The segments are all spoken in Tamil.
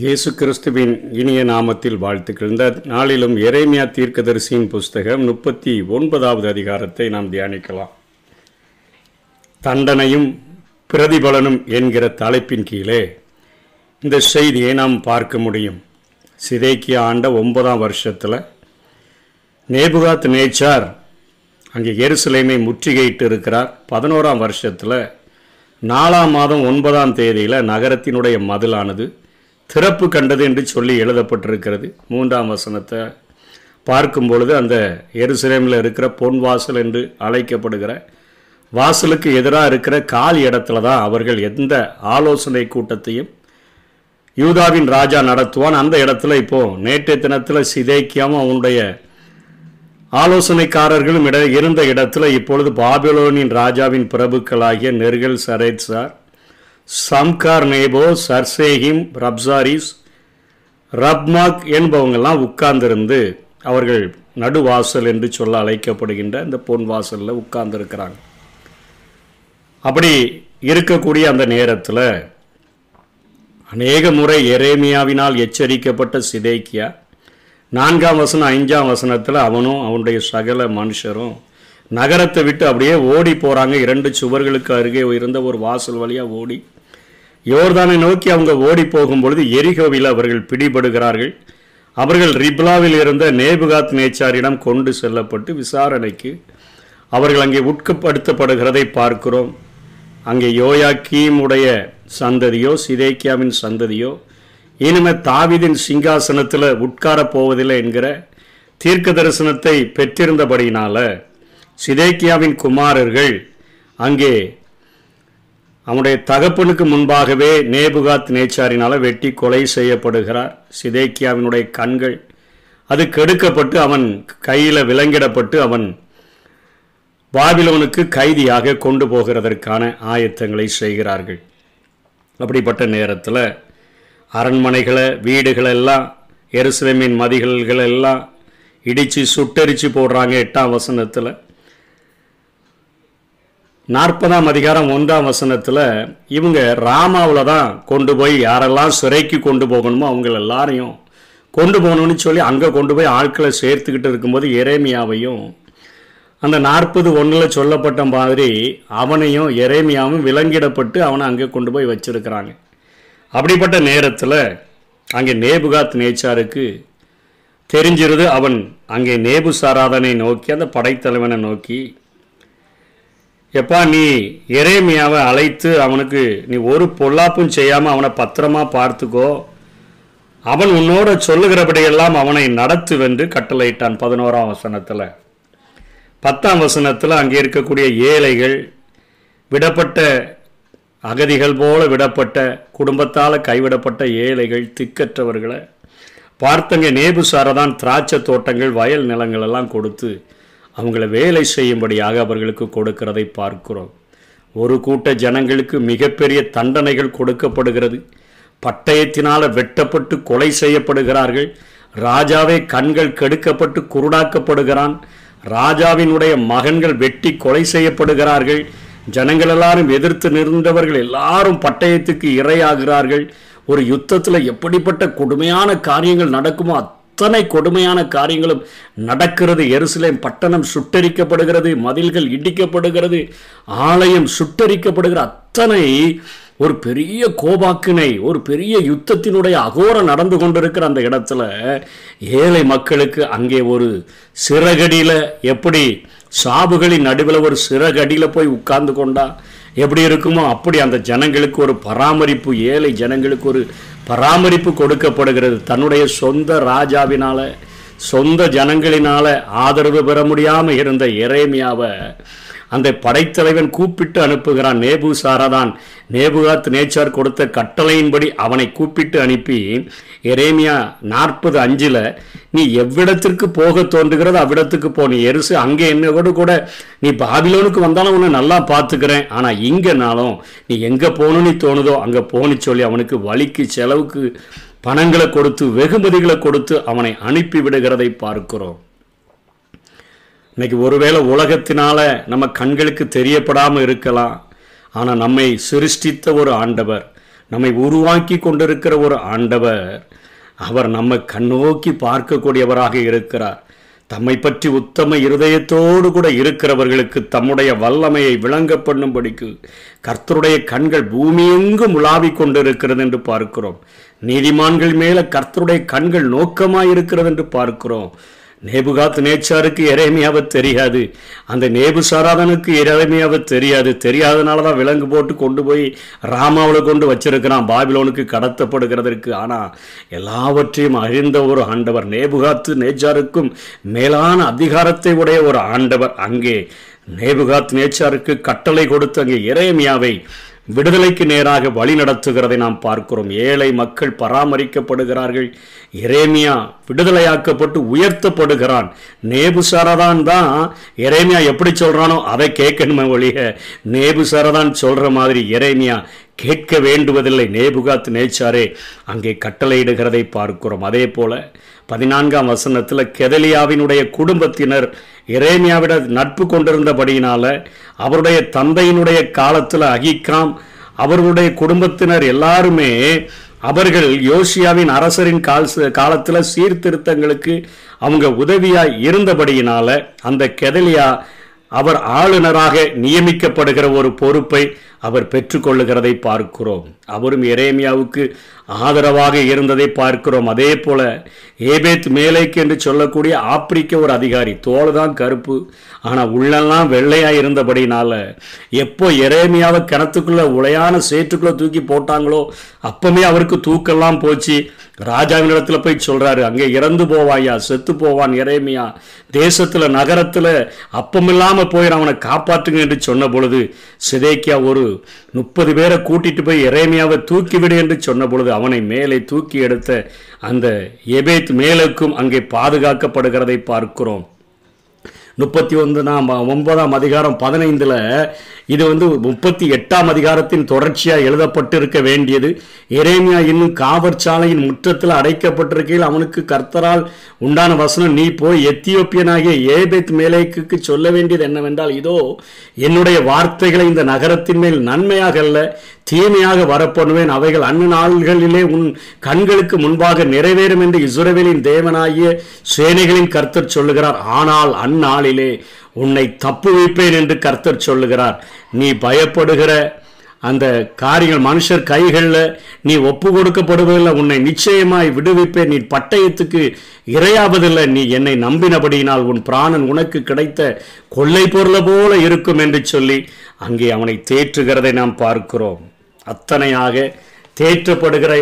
இயேசு கிறிஸ்துவின் இனிய நாமத்தில் வாழ்த்துக்கள். இந்த நாளிலும் எரேமியா தீர்க்கதரிசியின் புஸ்தகம் 39வது அதிகாரத்தை நாம் தியானிக்கலாம். தண்டனையும் பிரதிபலனும் என்கிற தலைப்பின் கீழே இந்த செய்தியை நாம் பார்க்க முடியும். சிதேக்கியா ஆண்ட 9ஆம் வருஷத்தில் நேபுகாத் நேச்சார் அங்கே எருசலேமை முற்றுகையிட்டு இருக்கிறார். 11ஆம் வருஷத்தில் 4ஆம் மாதம் 9ஆம் தேதியில் நகரத்தினுடைய மதிலானது திறப்பு கண்டது என்று சொல்லி எழுதப்பட்டிருக்கிறது. 3ஆம் வசனத்தை பார்க்கும் பொழுது அந்த எருசலேமில் இருக்கிற பொன் வாசல் என்று அழைக்கப்படுகிற வாசலுக்கு எதிராக இருக்கிற கால் இடத்துல தான் அவர்கள் எந்த ஆலோசனை கூட்டத்தையும் யூதாவின் ராஜா நடத்துவான். அந்த இடத்துல இப்போது நேற்றைய தினத்தில் சிதேக்கியாவும் அவனுடைய ஆலோசனைக்காரர்களும் இருந்த இடத்துல இப்பொழுது பாபிலோனின் ராஜாவின் பிரபுக்களாகிய நெர்கல் சரேத்சார், சம்கார் நேபோ, சர்சேஹிம், ரப்சாரிஸ், ரப்மாக் என்பவங்கெல்லாம் உட்கார்ந்திருந்து அவர்கள் நடுவாசல் என்று சொல்ல அழைக்கப்படுகின்ற இந்த பொன் வாசலில் உட்கார்ந்துருக்கிறாங்க. அப்படி இருக்கக்கூடிய அந்த நேரத்தில் அநேக முறை எரேமியாவினால் எச்சரிக்கப்பட்ட சிதேக்கியா 4ஆம் வசனம் 5ஆம் வசனத்தில் அவனும் அவனுடைய சகல மனுஷரும் நகரத்தை விட்டு அப்படியே ஓடி போகிறாங்க. 2 சுவர்களுக்கு அருகே இருந்த ஒரு வாசல் வழியாக ஓடி யோர்தானை நோக்கி அவங்க ஓடி போகும்பொழுது எரிகோவில் அவர்கள் பிடிபடுகிறார்கள். அவர்கள் ரிப்லாவில் இருந்த நேபுகாத் நேச்சாரிடம் கொண்டு செல்லப்பட்டு விசாரணைக்கு அவர்கள் அங்கே உட்கப்படுத்தப்படுகிறதை பார்க்கிறோம். அங்கே யோயாக்கீமுடைய சந்ததியோ சிதேக்கியாவின் சந்ததியோ இனிமேல் தாவீதின் சிங்காசனத்தில் உட்காரப் போவதில்லை என்கிற தீர்க்க தரிசனத்தை பெற்றிருந்தபடியினால சிதேக்கியாவின் குமாரர்கள் அங்கே அவனுடைய தகப்பனுக்கு முன்பாகவே நேபுகாத் நேச்சாரினால் வெட்டி கொலை செய்யப்படுகிறார். சிதேக்கியாவினுடைய கண்கள் அது கெடுக்கப்பட்டு அவன் கையில் விலங்கிடப்பட்டு அவன் பாபிலோனுக்கு கைதியாக கொண்டு போகிறதற்கான ஆயத்தங்களை செய்கிறார்கள். அப்படிப்பட்ட நேரத்தில் அரண்மனைகளை வீடுகளெல்லாம் எருசலேமின் மதில்களெல்லாம் இடித்து சுட்டரித்து போடுறாங்க. 8ஆம் வசனத்தில் 40ஆம் அதிகாரம் 1ஆம் வசனத்தில் இவங்க ராமாவில் தான் கொண்டு போய் யாரெல்லாம் சிறைக்கு கொண்டு போகணுமோ அவங்க எல்லாரையும் கொண்டு போகணும்னு சொல்லி அங்கே கொண்டு போய் ஆட்களை சேர்த்துக்கிட்டு இருக்கும்போது எரேமியாவையும் அந்த 40:1 சொல்லப்பட்ட மாதிரி அவனையும் எரேமியாவும் விலங்கிடப்பட்டு அவனை அங்கே கொண்டு போய் வச்சிருக்கிறாங்க. அப்படிப்பட்ட நேரத்தில் அங்கே நேபுகாத் நேச்சாருக்கு தெரிஞ்சிருது. அவன் அங்கே நேபுசாராதனை நோக்கி அந்த படைத்தலைவனை நோக்கி, எப்பா நீ எரேமியாவை அழைத்து அவனுக்கு நீ ஒரு பொல்லாப்பும் செய்யாமல் அவனை பத்திரமா பார்த்துக்கோ, அவன் உன்னோட சொல்லுகிறபடியெல்லாம் அவனை நடத்துவென்று கட்டளையிட்டான். 11ஆம் வசனத்தில் 10ஆம் வசனத்தில் அங்கே இருக்கக்கூடிய ஏழைகள், விடப்பட்ட அகதிகள் போல விடப்பட்ட குடும்பத்தால் கைவிடப்பட்ட ஏழைகள், திக்கற்றவர்களை பார்த்தங்க நேபுசாரதான் திராட்சை தோட்டங்கள் வயல் நிலங்களெல்லாம் கொடுத்து அவங்கள வேலை செய்யும்படியாக அவர்களுக்கு கொடுக்கிறதை பார்க்கிறோம். ஒரு கூட்ட ஜனங்களுக்கு மிகப்பெரிய தண்டனைகள் கொடுக்கப்படுகிறது. பட்டயத்தினால் வெட்டப்பட்டு கொலை செய்யப்படுகிறார்கள். ராஜாவே கண்கள் கெடுக்கப்பட்டு குருடாக்கப்படுகிறான். ராஜாவினுடைய மகன்கள் வெட்டி கொலை செய்யப்படுகிறார்கள். ஜனங்கள் எல்லாரும் எதிர்த்து நின்றவர்கள் எல்லாரும் பட்டயத்துக்கு இரையாகிறார்கள். ஒரு யுத்தத்தில் எப்படிப்பட்ட கொடுமையான காரியங்கள் நடக்குமோ அத்தனை கொடுமையான காரியங்களும் நடக்கிறது. எருசலேம் பட்டணம் சுட்டரிக்கப்படுகிறது, மதில்கள் இடிக்கப்படுகிறது, ஆலயம் சுட்டரிக்கப்படுகிற அத்தனை ஒரு பெரிய கோபாக்கினை, ஒரு பெரிய யுத்தத்தினுடைய அகோரம் நடந்து கொண்டிருக்கிற அந்த இடத்துல ஏழை மக்களுக்கு அங்கே ஒரு சிறகடியில் எப்படி சாபுகளின் நடுவில் ஒரு சிறகடியில் போய் உட்கார்ந்து கொண்டா எப்படி இருக்குமோ அப்படி அந்த ஜனங்களுக்கு ஒரு பராமரிப்பு, ஏழை ஜனங்களுக்கு ஒரு பராமரிப்பு கொடுக்கப்படுகிறது. தன்னுடைய சொந்த ராஜாவினால சொந்த ஜனங்களினால ஆதரவு பெற முடியாமல் இருந்த எரேமியாவை அந்த படைத்தலைவன் கூப்பிட்டு அனுப்புகிறான். நேபுசாரதான் நேபுகாத் நேச்சார் கொடுத்த கட்டளையின்படி அவனை கூப்பிட்டு அனுப்பி, எரேமியா 40:5 நீ எவ்விடத்திற்கு போக தோன்றுகிறதோ அவ்விடத்துக்கு போ, நீ அங்கே என்னோடு கூட நீ பாபிலோனுக்கு வந்தாலும் உன்னை நல்லா பார்த்துக்கிறேன், ஆனால் இங்கேனாலும் நீ எங்கே போகணும்னு தோணுதோ அங்கே போன்னு சொல்லி அவனுக்கு வழிக்கு செலவுக்கு பணங்களை கொடுத்து வெகுமதிகளை கொடுத்து அவனை அனுப்பி விடுகிறதை பார்க்கிறோம். இன்னைக்கு ஒருவேளை உலகத்தினால நம்ம கண்களுக்கு தெரியப்படாமல் இருக்கலாம், ஆனால் நம்மை சிருஷ்டித்த ஒரு ஆண்டவர், நம்மை உருவாக்கி கொண்டிருக்கிற ஒரு ஆண்டவர். அவர் நம்ம கண்ணோக்கி பார்க்கக்கூடியவராக இருக்கிறார். தம்மை பற்றி உத்தம இருதயத்தோடு கூட இருக்கிறவர்களுக்கு தம்முடைய வல்லமையை விளங்க பண்ணும்படிக்கு கர்த்தருடைய கண்கள் பூமியெங்கும் உலாவிக் கொண்டிருக்கிறது என்று பார்க்கிறோம். நீதிமான்கள் மேல கர்த்தருடைய கண்கள் நோக்கமாயிருக்கிறது என்று பார்க்கிறோம். நேபுகாத் நேச்சாருக்கு எரேமியாவை தெரியாது, அந்த நேபுசாராதனுக்கு எரேமியாவை தெரியாதனால தான் விலங்கு போட்டு கொண்டு போய் ராமாவில் கொண்டு வச்சிருக்கிறான் பாபிலோனுக்கு கடத்தப்படுகிறதற்கு. ஆனால் எல்லாவற்றையும் அறிந்த ஒரு ஆண்டவர், நேபுகாத்து நேச்சாருக்கும் மேலான அதிகாரத்தை உடைய ஒரு ஆண்டவர் அங்கே நேபுகாத் நேச்சாருக்கு கட்டளை கொடுத்து அங்கே எரேமியாவை விடுதலைக்கு நேராக வழி நடத்துகிறதை நாம் பார்க்கிறோம். ஏழை மக்கள் பராமரிக்கப்படுகிறார்கள். எரேமியா விடுதலையாக்கப்பட்டு உயர்த்தப்படுகிறான். நேபுசாரதான் தான் எரேமியா எப்படி சொல்றானோ அதை கேட்கணுமே ஒழிய நேபுசாரதான் சொல்ற மாதிரி எரேமியா கேட்க வேண்டுவதில்லை. நேபுகாத் நேச்சாரே அங்கே கட்டளையிடுகிறதை பார்க்கிறோம். அதே போல 14ஆம் வசனத்தில் கெதலியாவினுடைய குடும்பத்தினர் எரேமியாவிட நட்பு கொண்டிருந்தபடியினால அவருடைய தந்தையினுடைய காலத்தில் அகிக்காம் அவர்களுடைய குடும்பத்தினர் எல்லாருமே அவர்கள் யோசியாவின் அரசரின் காலத்தில் சீர்திருத்தங்களுக்கு அவங்க உதவியாய் இருந்தபடியினால அந்த கெதலியா அவர் ஆளுநராக நியமிக்கப்படுகிற ஒரு பொறுப்பை அவர் பெற்றுக்கொள்ளுகிறதை பார்க்கிறோம். அவரும் எரேமியாவுக்கு ஆதரவாக இருந்ததை பார்க்கிறோம். அதே போல ஏபேத் மேலேக்கு என்று சொல்லக்கூடிய ஆப்பிரிக்க ஒரு அதிகாரி, தோல் தான் கருப்பு ஆனால் உள்ளெல்லாம் வெள்ளையாக இருந்தபடினால எப்போ எரேமியாவை கிணத்துக்குள்ள உளையான சேற்றுக்குள்ள தூக்கி போட்டாங்களோ அப்பமே அவருக்கு தூக்கெல்லாம் போச்சு. ராஜாவின் இடத்துல போய் சொல்றாரு, அங்கே இறந்து போவாயா, செத்து போவான் எரேமியா, தேசத்துல நகரத்துல அப்பமில்லாம போய் அவனை காப்பாற்றுங்க என்று சொன்ன பொழுது சிதேக்கியா ஒரு 30 பேரை கூட்டிட்டு போய் எரேமியாவை தூக்கிவிடு என்று சொன்ன பொழுது அவனை மேலே தூக்கி எடுத்த அந்த எபேத் மேலுக்கும் அங்கே பாதுகாக்கப்படுகிறதை பார்க்கிறோம். 39ஆம் அதிகாரம் 15 இது 38ஆம் அதிகாரத்தின் தொடர்ச்சியாக எழுதப்பட்டிருக்க வேண்டியது. எரேமியா இன்னும் காவற்சாலையின் முற்றத்தில் அடைக்கப்பட்டிருக்கையில் அவனுக்கு கர்த்தரால் உண்டான வசனம், நீ போய் எத்தியோப்பியனாகிய ஏபேத் மேலேக்கு சொல்ல வேண்டியது என்னவென்றால், இதோ என்னுடைய வார்த்தைகளை இந்த நகரத்தின் மேல் நன்மையாக அல்ல தீமையாக வரப்பண்ணுவேன், அவைகள் அந்நாள்களிலே உன் கண்களுக்கு முன்பாக நிறைவேறும் என்று இஸ்ரவேலின் தேவனாகிய சேனைகளின் கர்த்தர் சொல்லுகிறார். ஆனால் அந்நாளிலே உன்னை தப்புவிப்பேன் என்று கர்த்தர் சொல்லுகிறார். நீ பயப்படுகிற அந்த காரியங்கள் மனுஷர் கைகளில் நீ ஒப்பு கொடுக்கப்படுவதில்லை, உன்னை நிச்சயமாய் விடுவிப்பேன், நீ பட்டயத்துக்கு இரையாவதில்லை, நீ என்னை நம்பினபடியினால் உன் பிராணன் உனக்கு கிடைத்த கொள்ளை பொருளை போல இருக்கும் என்று சொல்லி அங்கே அவனை தேற்றுகிறதை நாம் பார்க்கிறோம். அத்தனையாக தேற்றப்படுகிற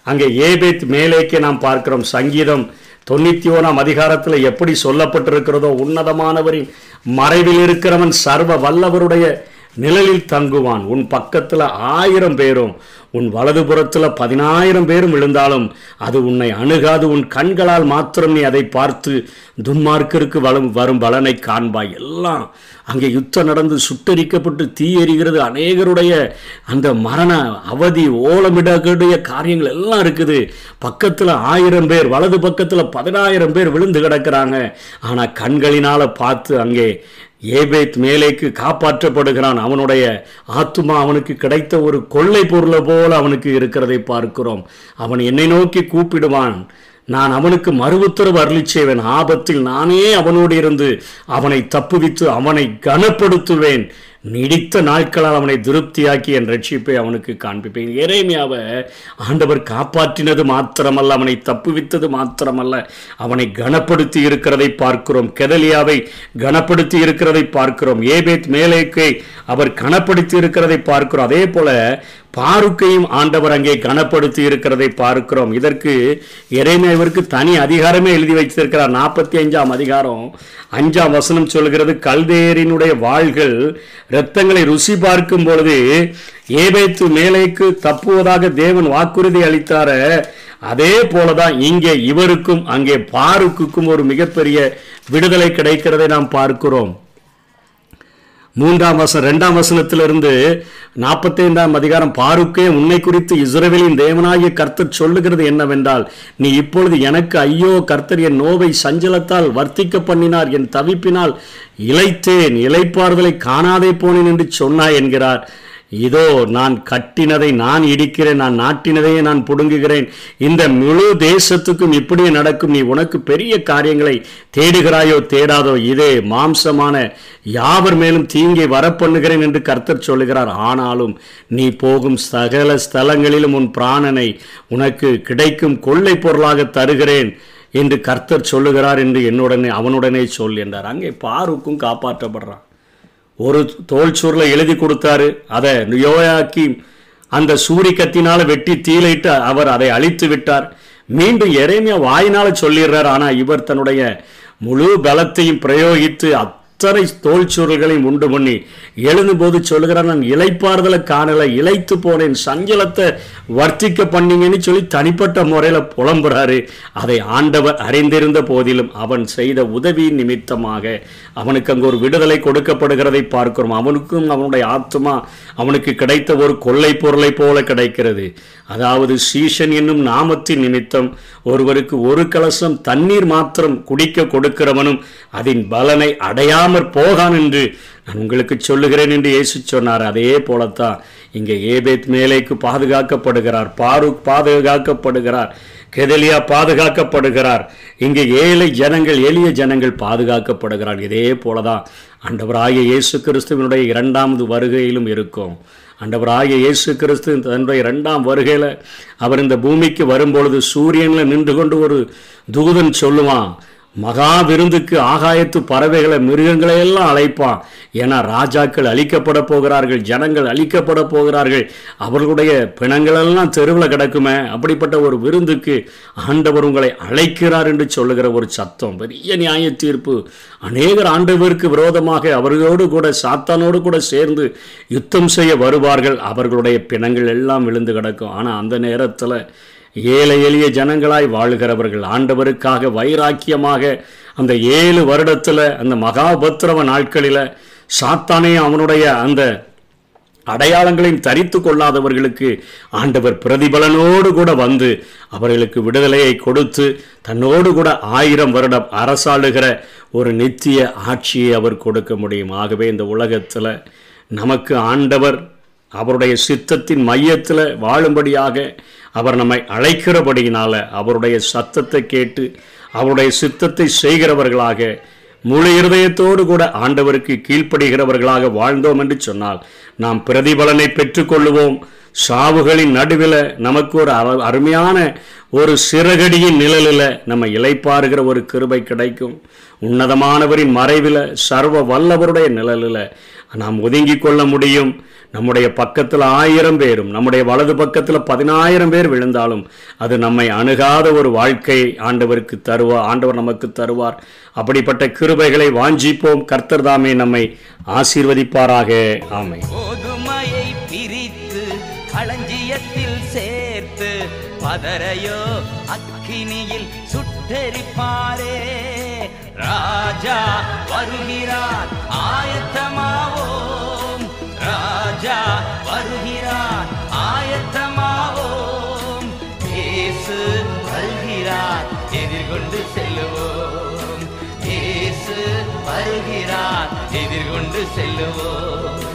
அங்கே ஏபேத் மேலேக்கே நாம் பார்க்கிறோம். சங்கீதம் 91ஆம் அதிகாரத்தில் எப்படி சொல்லப்பட்டிருக்கிறதோ, உன்னதமானவரின் மறைவில் இருக்கிறவன் சர்வ வல்லவருடைய நிழலில் தங்குவான். உன் பக்கத்தில் 1000 பேரும் உன் வலதுபுறத்தில் 10,000 பேரும் விழுந்தாலும் அது உன்னை அணுகாது. உன் கண்களால் மாத்திரம் நீ அதை பார்த்து துன்மார்க்கருக்கு வரும் பலனை காண்பாய். எல்லாம் அங்கே யுத்தம் நடந்து சுட்டரிக்கப்பட்டு தீ எரிகிறது. அநேகருடைய அந்த மரண அவதி ஓலமிடக்கூடிய காரியங்கள் எல்லாம் இருக்குது. பக்கத்தில் 1000 பேர், வலது பக்கத்தில் 10,000 பேர் விழுந்து கிடக்கிறாங்க. ஆனால் கண்களினால் பார்த்து அங்கே ஏபேத் மேலேக்கு காப்பாற்றப்படுகிறான். அவனுடைய ஆத்துமா அவனுக்கு கிடைத்த ஒரு கொள்ளை பொருளை போல அவனுக்கு இருக்கிறதை பார்க்கிறோம். அவன் என்னை நோக்கி கூப்பிடுவான், நான் அவனுக்கு மறுஉத்தரவு அருளி செய்வேன். ஆபத்தில் நானே அவனோடு இருந்து அவனை தப்புவித்து அவனை கனப்படுத்துவேன். நீடித்த நாட்களால் அவனை திருப்தியாக்கி என் ரட்சிப்பை அவனுக்கு காண்பிப்பேன். எரேமியாவை ஆண்டவர் காப்பாற்றினது மாத்திரமல்ல, அவனை தப்புவித்தது மாத்திரமல்ல, அவனை கனப்படுத்தி இருக்கிறதை பார்க்கிறோம். கெதலியாவை கனப்படுத்தி இருக்கிறதை பார்க்கிறோம். ஏபேத் மேலேக்கை அவர் கனப்படுத்தி இருக்கிறதை பார்க்கிறோம். அதே போல பாருக்கையும் ஆண்டவர் அங்கே கனப்படுத்தி இருக்கிறதை பார்க்கிறோம். இதற்கு எரேமியாவிற்கு தனி அதிகாரமே எழுதி வைத்திருக்கிறார். 45ஆம் அதிகாரம் 5ஆம் வசனம் சொல்கிறது, கல்தேயரினுடைய வாள்கள் இரத்தங்களை ருசி பார்க்கும் பொழுது ஏபேத்து மேலேக்கு தப்புவதாக தேவன் வாக்குறுதி அளித்தார, அதே போலதான் இங்கே இவருக்கும் அங்கே பாருக்குக்கும் ஒரு மிகப்பெரிய விடுதலை கிடைக்கிறதை நாம் பார்க்கிறோம். 2ஆம் வசனத்திலிருந்து 45ஆம் அதிகாரம், பாருக்கே உன்னை குறித்து இஸ்ரவேலின் தேவனாகிய கர்த்தர் சொல்லுகிறது என்னவென்றால், நீ இப்பொழுது எனக்கு ஐயோ, கர்த்தர் என் நோவை சஞ்சலத்தால் வர்த்திக்க பண்ணினார், என் தவிப்பினால் இளைத்தேன், இளைப்பாறுதலை காணாதே போனேன் என்று சொன்னாய் என்கிறார். இதோ நான் கட்டினதை நான் இடிக்கிறேன், நான் நாட்டினதையே நான் புடுங்குகிறேன், இந்த முழு தேசத்துக்கும் இப்படியே நடக்கும், நீ உனக்கு பெரிய காரியங்களை தேடுகிறாயோ தேடாதோ, இதே மாம்சமான யாவர் மேலும் தீங்கை வரப்பண்ணுகிறேன் என்று கர்த்தர் சொல்லுகிறார். ஆனாலும் நீ போகும் சகல ஸ்தலங்களிலும் உன் பிராணனை உனக்கு கிடைக்கும் கொள்ளை பொருளாக தருகிறேன் என்று கர்த்தர் சொல்லுகிறார் என்று அவனுடனே சொல் என்றார். அங்கே பாருக்கும் காப்பாற்றப்படுறான். ஒரு தோல் சுருளை எழுதி கொடுத்தாரு, அதை யோயாக்கீம் அந்த சூரி கத்தினால வெட்டி தீயிலிட்டு அவர் அதை அழித்து விட்டார். மீண்டும் எரேமியா வாயினால சொல்லிடுறார். ஆனால் இவர் தன்னுடைய முழு பலத்தையும் பிரயோகித்து அத்தனை தோல் சுருள்களையும் உண்டு பண்ணி எழுதும்போது சொல்லுகிறார், நான் இளைப்பாறுதலை காணலை, இளைத்து போனேன், சஞ்சலத்தை வர்த்திக்க பண்ணீங்கன்னு சொல்லி தனிப்பட்ட முறையில் புலம்புறாரு. அதை ஆண்டவர் அறிந்திருந்த போதிலும் அவன் செய்த உதவியின் நிமித்தமாக அவனுக்கு அங்கு ஒரு விடுதலை கொடுக்கப்படுகிறதை பார்க்கிறோம். அவனுக்கும் அவனுடைய ஆத்மா அவனுக்கு கிடைத்த ஒரு கொள்ளை பொருளை போல கிடைக்கிறது. அதாவது சீஷன் என்னும் நாமத்தின் நிமித்தம் ஒருவருக்கு ஒரு கலசம் தண்ணீர் மாத்திரம் குடிக்க கொடுக்கிறவனும் அதன் பலனை அடையாமற் போகான் என்று நான் உங்களுக்கு சொல்லுகிறேன் என்று இயேசு சொன்னார். அதே போலத்தான் இங்கே ஏபேத் மேலேக்கு பாதுகாக்கப்படுகிறார், பாரூக் பாதுகாக்கப்படுகிறார், கெதலியா பாதுகாக்கப்படுகிறார். இங்கே எளிய ஜனங்கள் பாதுகாக்கப்படுகிறார். இதே போலதான் ஆண்டவராகிய இயேசு கிறிஸ்துவினுடைய இரண்டாவது வருகையிலும் இருக்கும். ஆண்டவராகிய இயேசு கிறிஸ்து தன்னுடைய இரண்டாம் வருகையில் அவர் இந்த பூமிக்கு வரும்பொழுது சூரியனில் நின்று கொண்டு ஒரு தூதன் சொல்லுவான், மகா விருந்துக்கு ஆகாயத்து பறவைகளை மிருகங்களை எல்லாம் அழைப்பான். ஏன்னா ராஜாக்கள் அழிக்கப்பட போகிறார்கள், ஜனங்கள் அழிக்கப்பட போகிறார்கள், அவர்களுடைய பிணங்களெல்லாம் தெருவில் கிடக்குமே, அப்படிப்பட்ட ஒரு விருந்துக்கு ஆண்டவர் உங்களை அழைக்கிறார் என்று சொல்லுகிற ஒரு சத்தம், பெரிய நியாய தீர்ப்பு. அநேகர் ஆண்டவருக்கு விரோதமாக அவர்களோடு கூட சாத்தானோடு கூட சேர்ந்து யுத்தம் செய்ய வருவார்கள். அவர்களுடைய பிணங்கள் எல்லாம் விழுந்து கிடக்கும். ஆனால் அந்த நேரத்தில் ஏழை எளிய ஜனங்களாய் வாழ்கிறவர்கள் ஆண்டவருக்காக வைராக்கியமாக அந்த 7 வருடத்தில் அந்த மகாபத்திரவ நாட்களில் சாத்தானே அவனுடைய அந்த அடையாளங்களையும் தரித்து கொள்ளாதவர்களுக்கு ஆண்டவர் பிரதிபலனோடு கூட வந்து அவர்களுக்கு விடுதலையை கொடுத்து தன்னோடு கூட 1000 வருடம் அரசாளுகிற ஒரு நித்திய ஆட்சியை அவர் கொடுக்க முடியும். ஆகவே இந்த உலகத்தில் நமக்கு ஆண்டவர் அவருடைய சித்தத்தின் மையத்தில் வாழும்படியாக அவர் நம்மை அழைக்கிறபடியினால அவருடைய சத்தத்தை கேட்டு அவருடைய சித்தத்தை செய்கிறவர்களாக முழு இருதயத்தோடு கூட ஆண்டவருக்கு கீழ்ப்படுகிறவர்களாக வாழ்ந்தோம் என்று சொன்னால் நாம் பிரதிபலனை பெற்றுக்கொள்ளுவோம். சாவுகளின் நடுவில் நமக்கு ஒரு அருமையான ஒரு சிறகடியின் நிழலில் நம்ம இளைப்பாறுகிற ஒரு கிருபை கிடைக்கும். உன்னதமானவரின் மறைவில் சர்வ வல்லவருடைய நிழலில் நாம் ஒதுங்கி கொள்ள முடியும். நம்முடைய பக்கத்தில் 1000 பேரும் நம்முடைய வலது பக்கத்தில் 10000 பேர் விழுந்தாலும் அது நம்மை அணுகாத ஒரு வாழ்க்கை ஆண்டவர் நமக்கு தருவார். அப்படிப்பட்ட கிருபைகளை வாஞ்சிப்போம். கர்த்தர் தாமே நம்மை ஆசீர்வதிப்பாராக. ஆமென். கோதுமையை பிரித்து களஞ்சியத்தில் சேர்த்து பதரையோ அக்கினியில் சுட்டெரிப்பாரே. ராஜா வருகிறார், ஆயத்தமாவோம். ராஜா வருகிறார், ஆயத்தமாவோம். இயேசு வருகிறார், எதிர்கொண்டு செல்லுவோம். இயேசு வருகிறார், எதிர்கொண்டு செல்லுவோம்.